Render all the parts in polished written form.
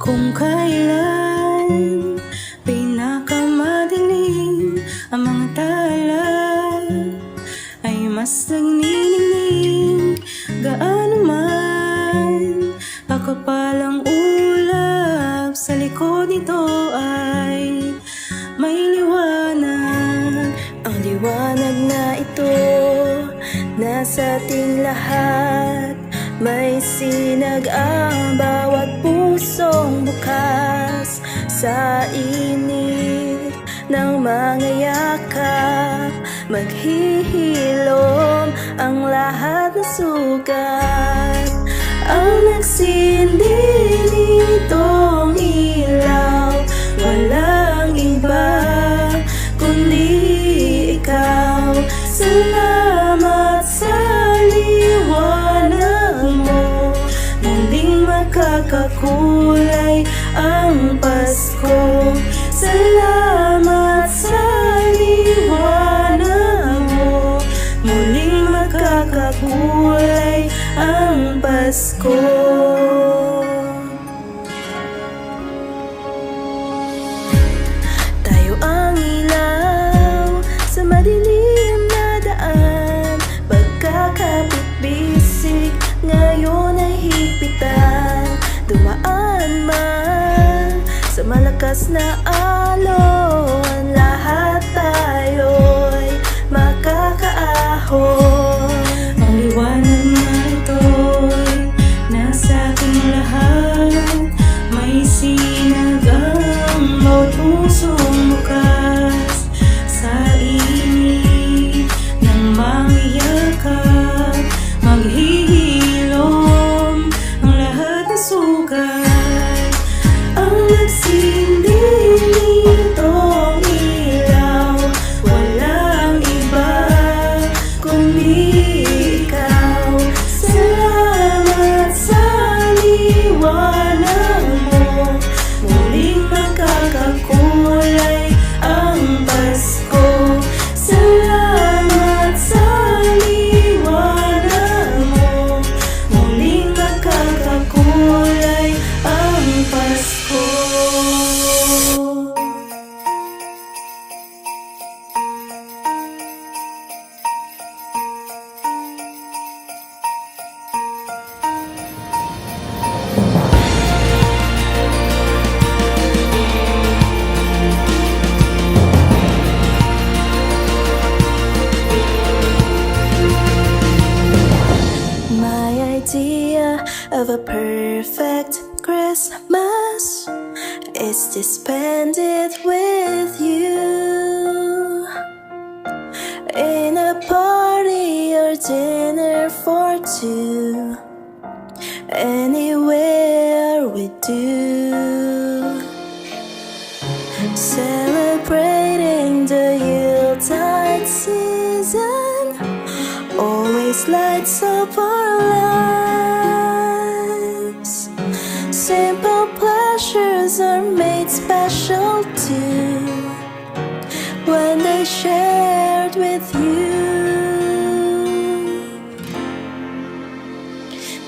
Kung kailan pinakamadilim ang mga tala ay mas nagniningning, gaano man kakapal ang ulap, sa likod nito ay may liwanag. Ang liwanag na ito nasa ating lahat, may sinag ang bawat pusong bukas. Sa init ng mga yakap, maghihilom ang lahat ng sugat. Ang nagsindi nitong ilaw, walang iba kundi ikaw. Salamat sa liwanag mo, muling makakakulay ang Pasko. Salamat sa liwanag mo, muling makakakulay ang Pasko. Tayo ang ilaw sa madilim na daan, pagkakapit-bisig ngayon ay higpitan. Dumaan man sa malakas na alon, lahat tayo'y makakaahon. Ang liwanag na ito'y nasa ating lahat, may sinag ang bawat pusong bukas. Sa init ng mga yakap, maghihilom ang lahat ng sugat. Ang nagsindi nitong ilaw, walang iba kundi ikaw. Salamat sa liwanag mo, muling makakakulay ang Pasko. Salamat sa liwanag mo, muling makakakulay ang Pasko. My idea of a perfect Christmas is to spend it with you, in a party or dinner for two, anywhere we do, celebrating the Yuletide season always lights up our lives. Simple pleasures are made special too when they shared with you.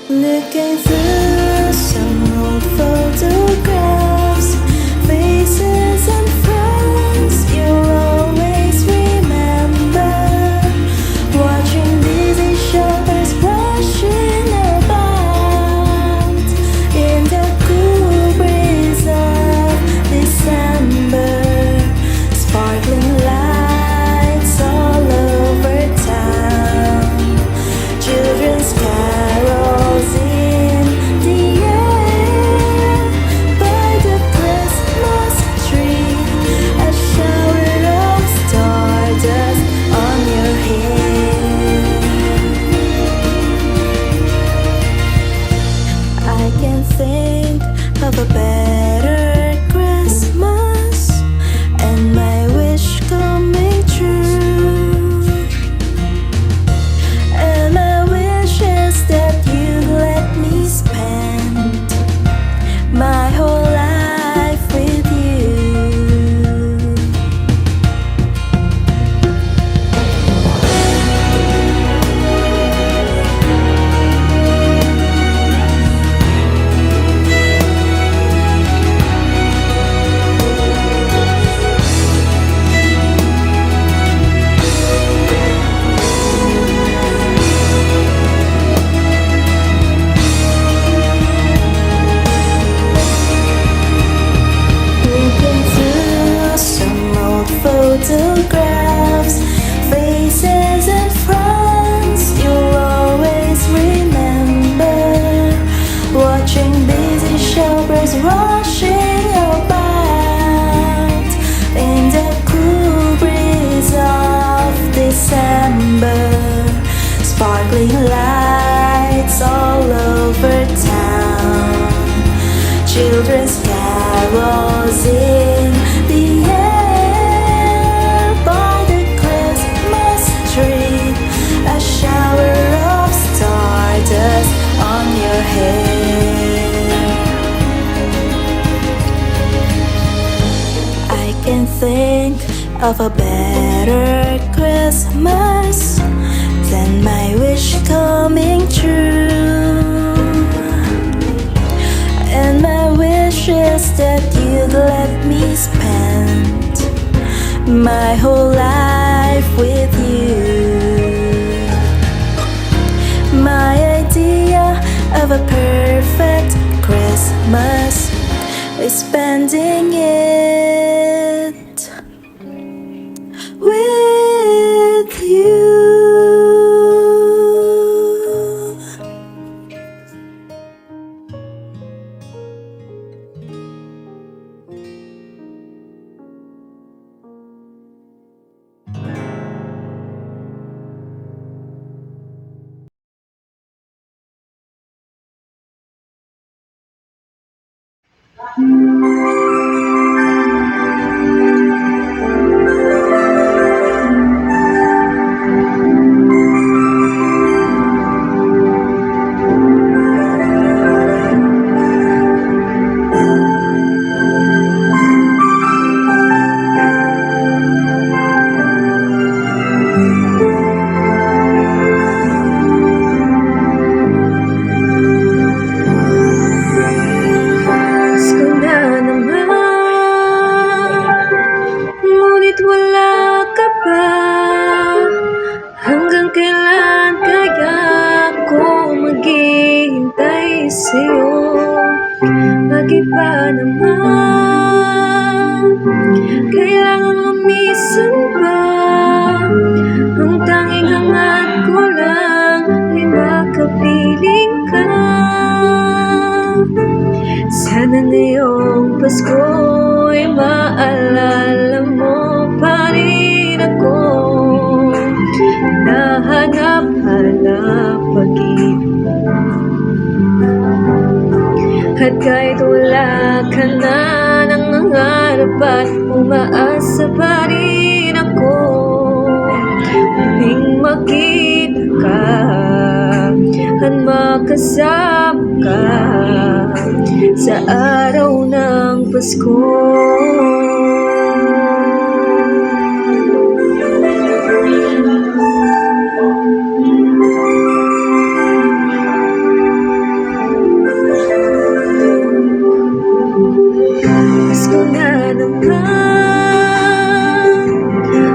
Looking through some old photographs, faces and friends you'll always remember, watching busy shoulders brushing about in the cool breeze of December. photographs, faces and friends you'll always remember. Watching busy shoppers rushing about in the cool breeze of December. Sparkling lights all over town, children's carols in the air. By the Christmas tree, a shower of stardust on your hair. I can think of a better Christmas than my wish coming true. And my wish is that you'd let me spend my whole life with you. My idea of a perfect Christmas is spending it with you. Ngunit wala ka pa. Hanggang kailan kaya ako maghihintay sa'yo? Bakit ba naman kailangan lumisan pa? Ang tanging hangat ko lang ay makapiling ka. Sana ngayong Pasko'y maalala mo pa rin ako. Nahanap-hanap pag-ibig, at kahit wala ka na ng nangarap at umaasa pa rin ako. Muling makita ka at makasama ka sa araw ng Pasko. Pasko na naman,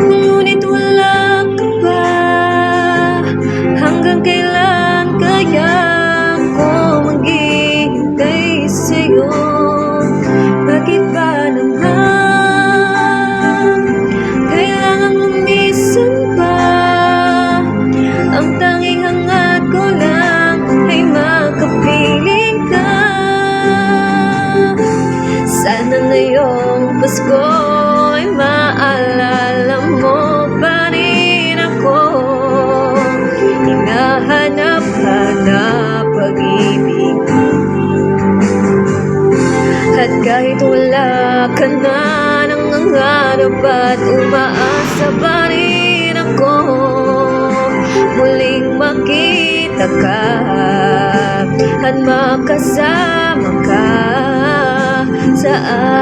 ngunit wala ka pa. Hanggang kailan kaya ako maghihintay sa'yo? Bakit ba naman kailangan lumisan pa? Ang tanging hangat ko lang ay makapiling ka. Sana ngayong Pasko'y maalala mo pa rin ako. Hinahanap-hanap pag-ibig, at kahit wala ka na ng nangarap at umaasa pa rin ako. Muling makita ka at makasama ka sa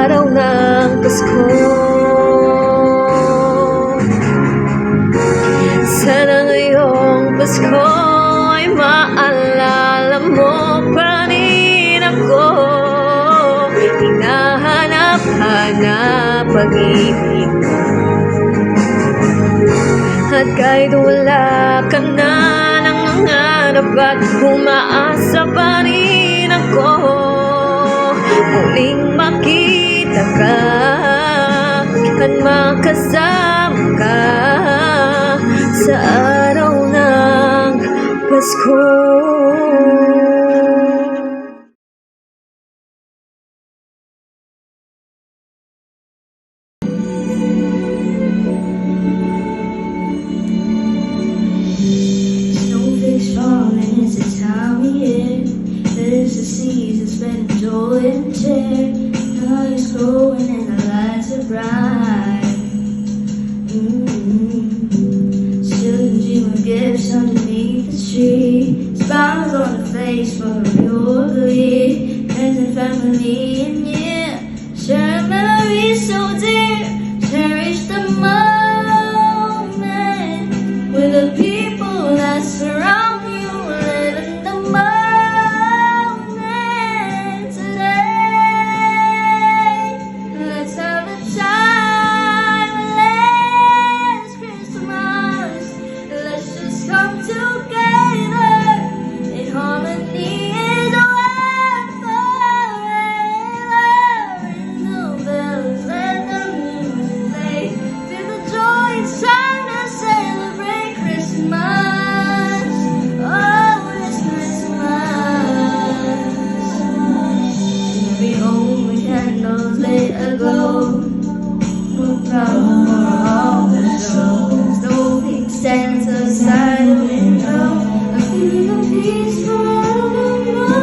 araw ng Pasko. Sana ngayong Pasko'y maalala mo pa rin ako. Hinahanap-hanap pag-ibig, at kahit wala ka na ng nangarap at umaasa pa rin ako. Muling makita ka at makasama sa araw ng Pasko. Snowflakes falling, it's the time of year. There's the season spent in joy and cheer. Colors glowing and the lights are bright. Children dream of gifts underneath the tree. Smiles on the face for a pure glee. Friends and family and near, share memories so dear. Cherish the moment with the people that surround you. Live in the moment today. Let's have a timeless Christmas. Let's just come together in harmony and one forever. Ring the bells, let the music play. Feel the joy, it's time to celebrate Christmas. Oh, it's Christmas. In every home with candles lit aglow. We're proud for all the show. Snowflake stands outside the window. A feeling of peace forevermore.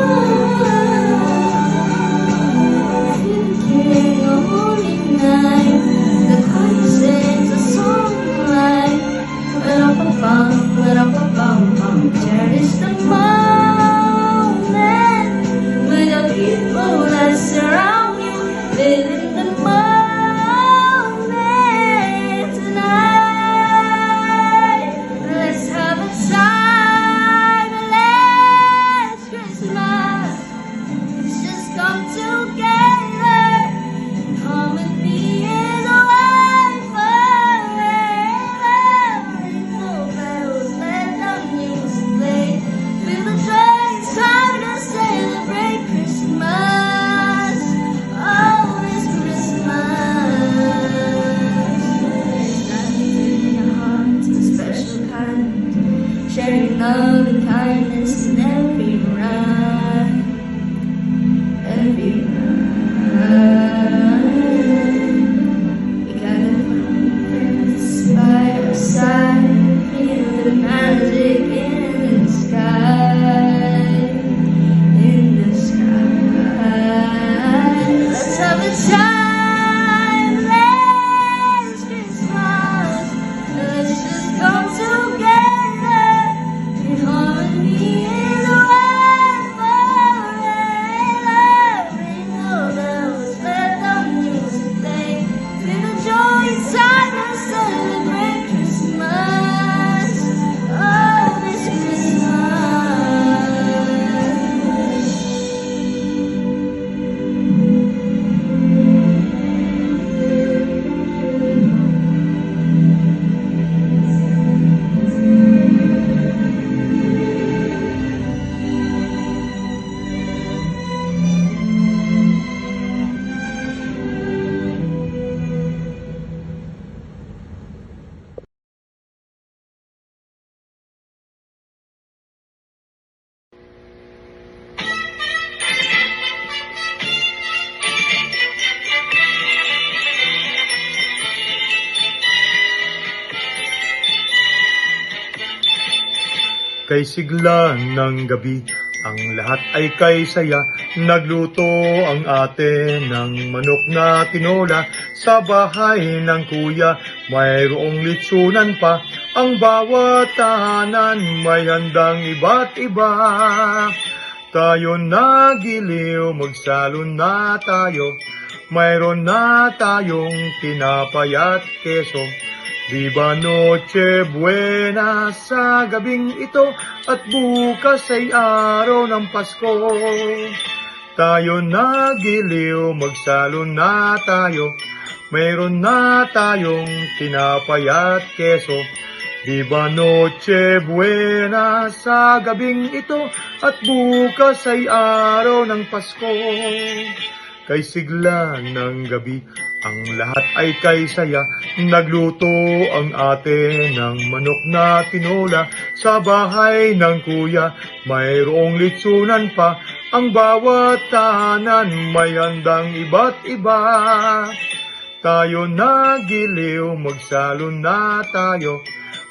Feeling a holy night. The choir sings a song like ba-da-ba-bum. Cherish the moment with the people that surround you. Live in the moment tonight. Let's have a timeless Christmas. Let's just come together in harmony and one forever. Ring the bells, let the music play. Feel the joy, it's time to celebrate Christmas. Oh, it's Christmas. Nothing in your hearts, a special kind. Sharing love and kindness in every rhyme. Every rhyme. We gather friends by our side. Feel the magic in the sky. In the sky. Let's have a timeless Christmas. Let's just come together in harmony and one forever. Ring the bells, let the music play. Feel the joy, it's time to celebrate Christmas. Oh, this Christmas. Kay sigla ng gabi, ang lahat ay kay saya. Nagluto ang ate ng manok na tinola. Sa bahay ng kuya, mayroong litsunan pa. Ang bawat tahanan may handang iba't iba. Tayo nagiliw, magsalo na tayo. Mayroon na tayong tinapay at keso. Di ba Noche Buena sa gabing ito at bukas ay araw ng Pasko. Tayo nagiliw, magsalo na tayo. Mayroon na tayong tinapay at keso. Di ba Noche Buena sa gabing ito at bukas ay araw ng Pasko. kay sigla ng gabi. Ang lahat ay kay saya, nagluto ang ate ng manok na tinola. Sa bahay ng kuya, mayroong litsunan pa. Ang bawat tahanan may handang iba't iba. Tayo nagiliw, magsalo na tayo.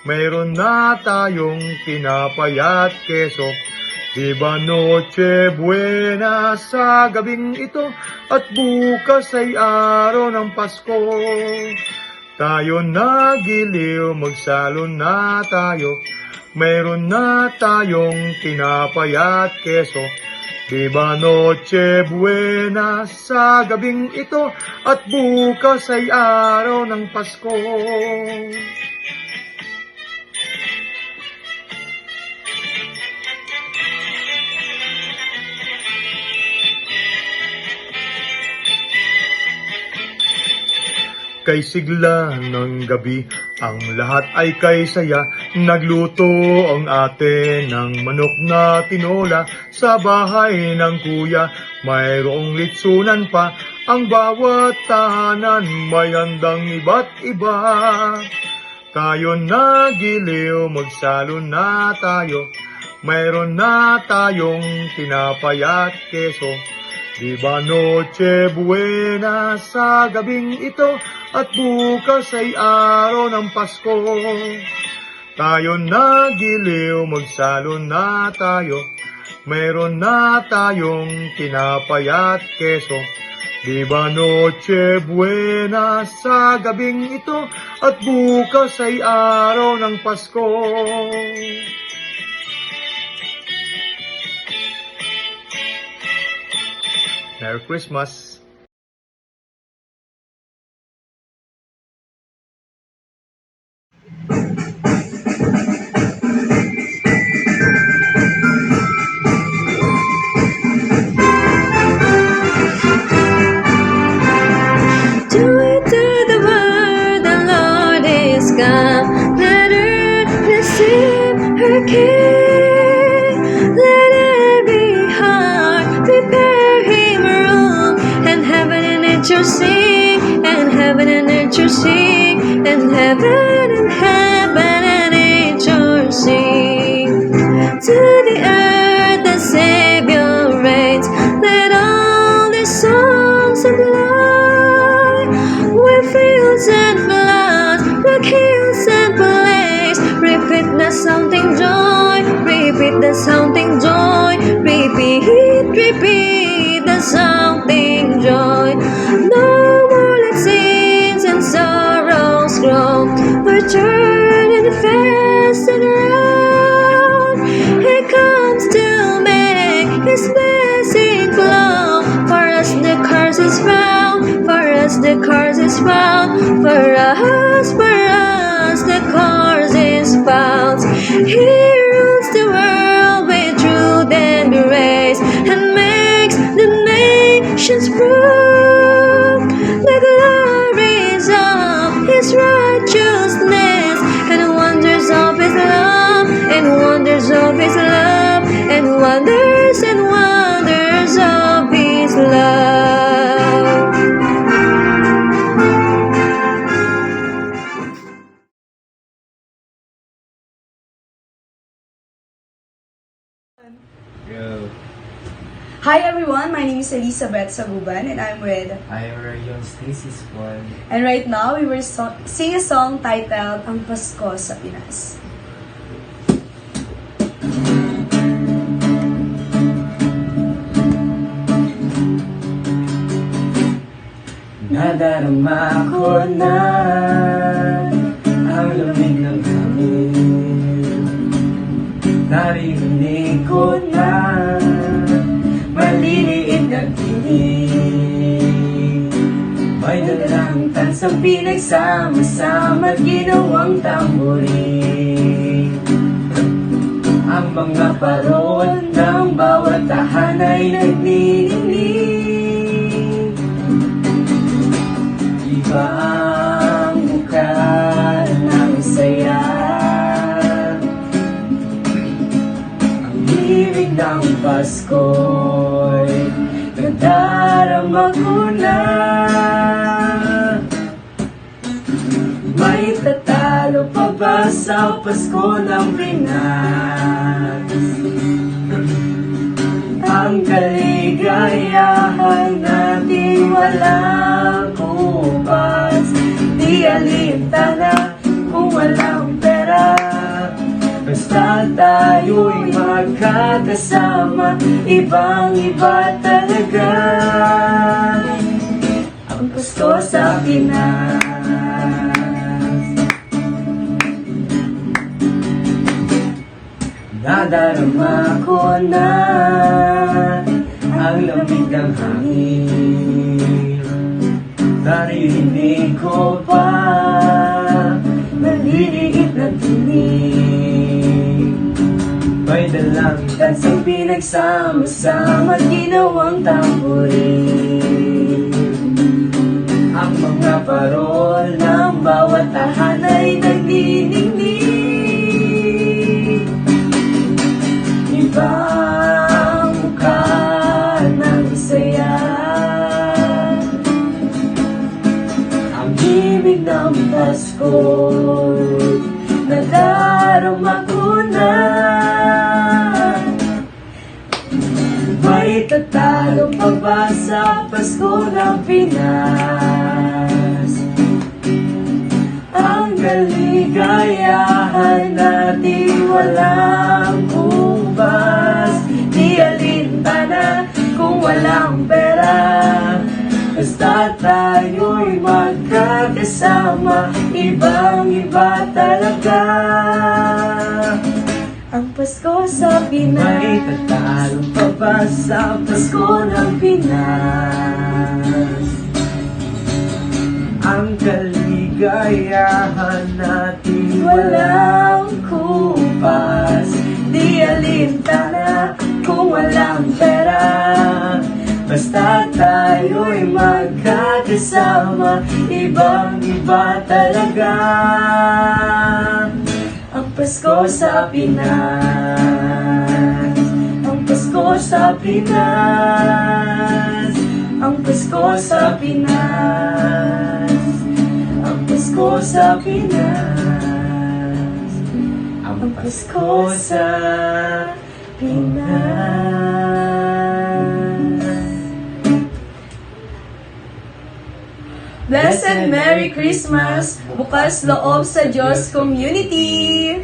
Mayroon na tayong tinapay at keso. Diba Noche Buena sa gabing ito at bukas ay araw ng Pasko. Tayo nagiliw, magsalo na tayo. Mayroon na tayong tinapay at keso. Diba Noche Buena sa gabing ito at bukas ay araw ng Pasko. Kay sigla ng gabi, ang lahat ay kay saya. Nagluto ang ate ng manok na tinola. Sa bahay ng kuya, mayroong litsunan pa. Ang bawat tahanan may handang iba't iba. Tayo nagiliw, magsalo na tayo. Mayroon na tayong tinapay at keso. Diba Noche Buena sa gabing ito at bukas ay araw ng Pasko. Tayo nagiliw, magsalo na tayo. Mayroon na tayong tinapay at keso. Diba Noche Buena sa gabing ito at bukas ay araw ng Pasko. Merry Christmas! Joy to the world, the Lord is come. Let earth receive her King. Let every heart prepare Him room, and heaven and nature sing, and heaven and nature sing, and heaven and nature sing. To the earth the Savior reigns. Let all the songs apply. Where fields and floods, rock hills and plains, repeat the sounding joy, repeat the sounding joy, repeat the sounding joy. No more let sins and sorrows grow, but turn and fast and round. He comes to make His blessing flow. For us the curse is found, for us the curse is found, for us the curse is found. He rules the world with truth and grace, and makes the nations prove the glories of His righteousness, and wonders of His love, and wonders of His love, and wonders of His love. Go. Hi everyone, my name is Elizabeth Saguban and I'm with. I am Rayon Stacy Squad. And right now we will sing a song titled Ang Pasko sa Pinas. Nadarama ko na ang lamig ng hangin. Naririnig ko na maliliit na tinig. May dalang tansang pinagsama-sama ginawang tamborin. Ang mga parod ng bawat tahanay nagniningning. Iba ang mukha ng saya. Ang hilig ng Pasko'y ganda nadarama ko na may tatalo pa ba sa Pasko ng Pinas? Ang kaligayahan natin walang kupas, di alintana kung walang pera. Basta tayo'y magkakasama, ibang-iba talaga ang Pasko sa Pinas. Nadarama ko na ang lamig ng hangin, naririnig ko pa maliliit na tinig. May dalang tansang pinagsama-sama, ginawang tamborin. Ang mga parol ng bawat tahanay nagniningning. Ibang mukha ng saya, ang ibig ng Pasko, nadarama ko na. May tatalo pa ba sa Pasko ng Pinas? Ang kaligayahan natin walang kubas, di alintana kung walang pera. Basta tayo'y magkakasama, ibang-iba talaga ang Pasko sa Pinas. May tatalo pa ba sa Pasko ng Pinas? Ang kaligayahan natin walang kupas, di alintana kung walang pera. Basta tayo'y magkakasama, ibang-iba talaga ang Pasko sa Pinas. Ang Pasko sa Pinas. Ang Pasko sa Pinas. Ang Pasko sa Pinas. Ang Pasko sa Pinas. Blessed Merry Christmas! Bukas loob sa Diyos Community!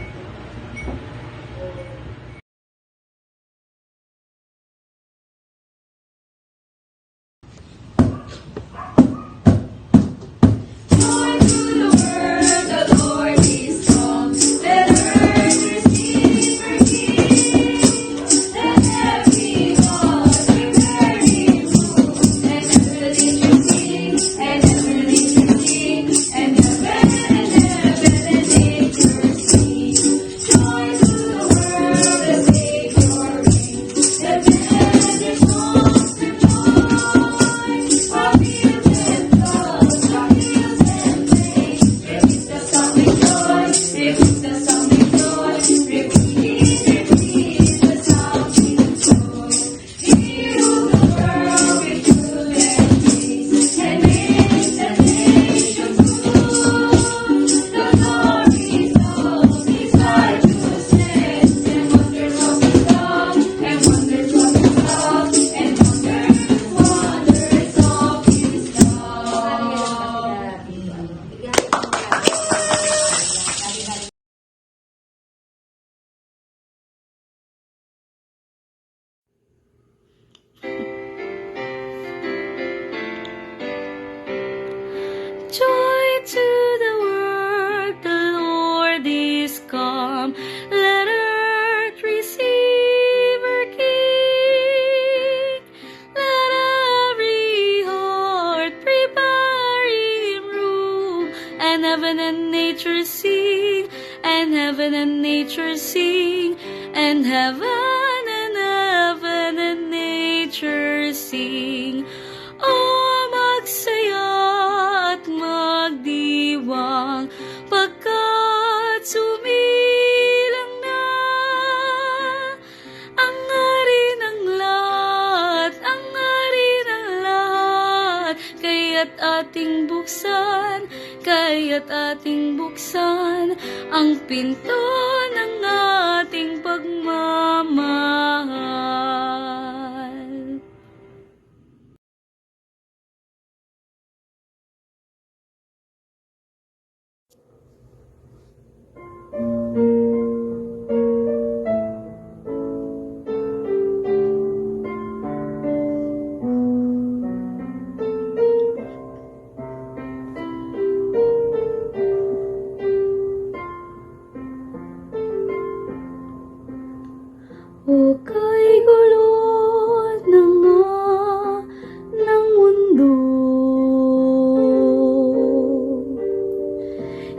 Joy to the world, the Lord is come. Let earth receive her King. Let every heart prepare him room. And heaven and nature sing, and heaven and nature sing, and heaven and nature sing. Oh, magsaya at magdiwang pagkat sumilang na ang hari ng lahat, ang hari ng lahat. kaya't ating buksan ang pinto ng ating pagmamahal. O kay gulo na nga ng mundo,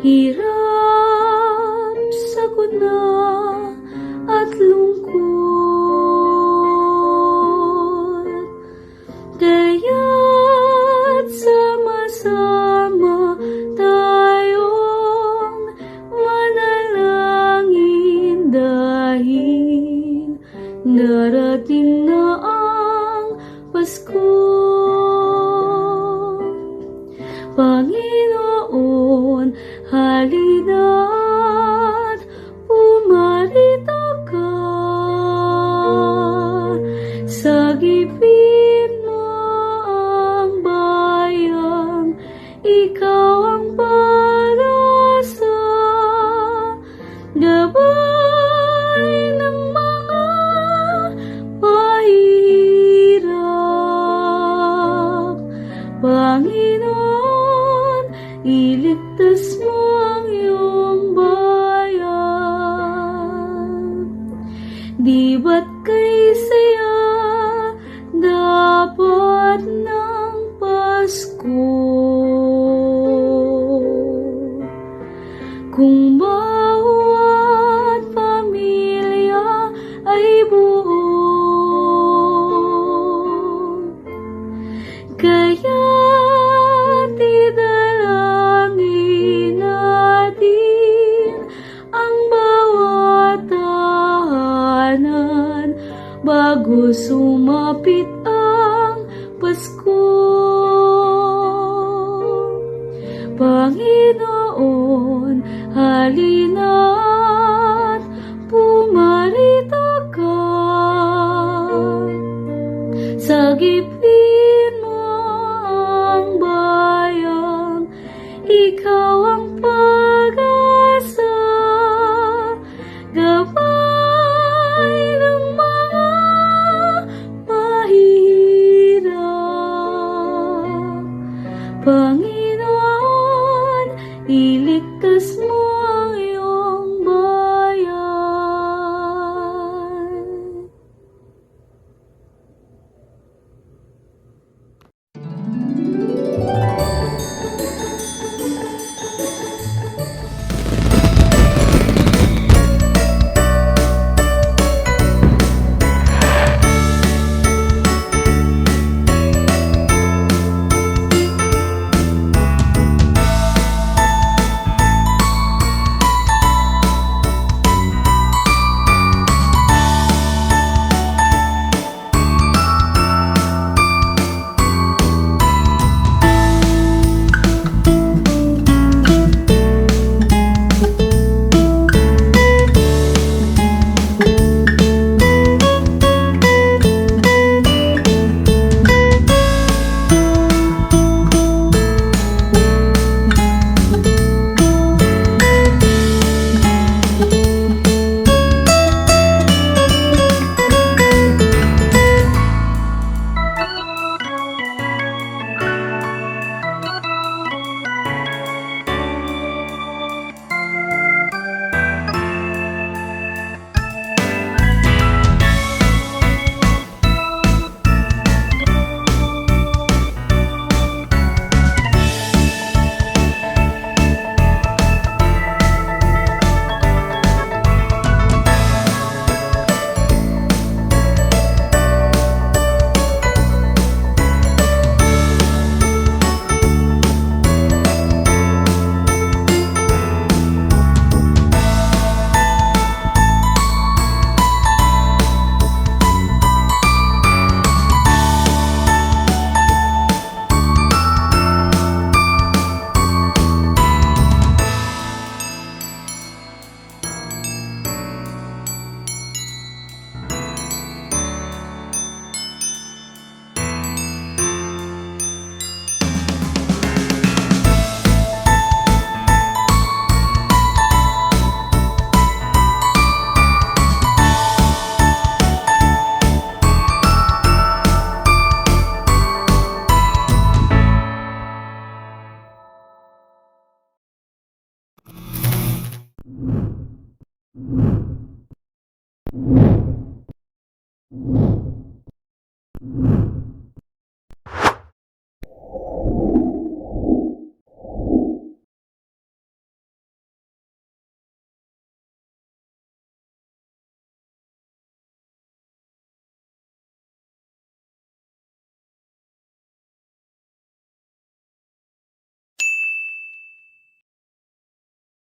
hirap, sakuna at lungkot, kaya't sama-sama tayong manalangin dahil darating na ang Pasko. Panginoon, halina't pumarito ka, sagipin mo ang bayan, ikaw ang pag-asa, gabay ng mga mahirap. Panginoon, iligtas mo ang iyong bayan. Di ba't kay saya dapat ng Pasko? Kung bawat pamilya ay buo, kaya idalangin natin ang bawat tahanan bago sumapit ang Pasko. Panginoon, halina't pumarito ka, sagipin mo ang bayan, ikaw ang pag-asa, gabay ng mga mahirap. Panginoon, iligtas mo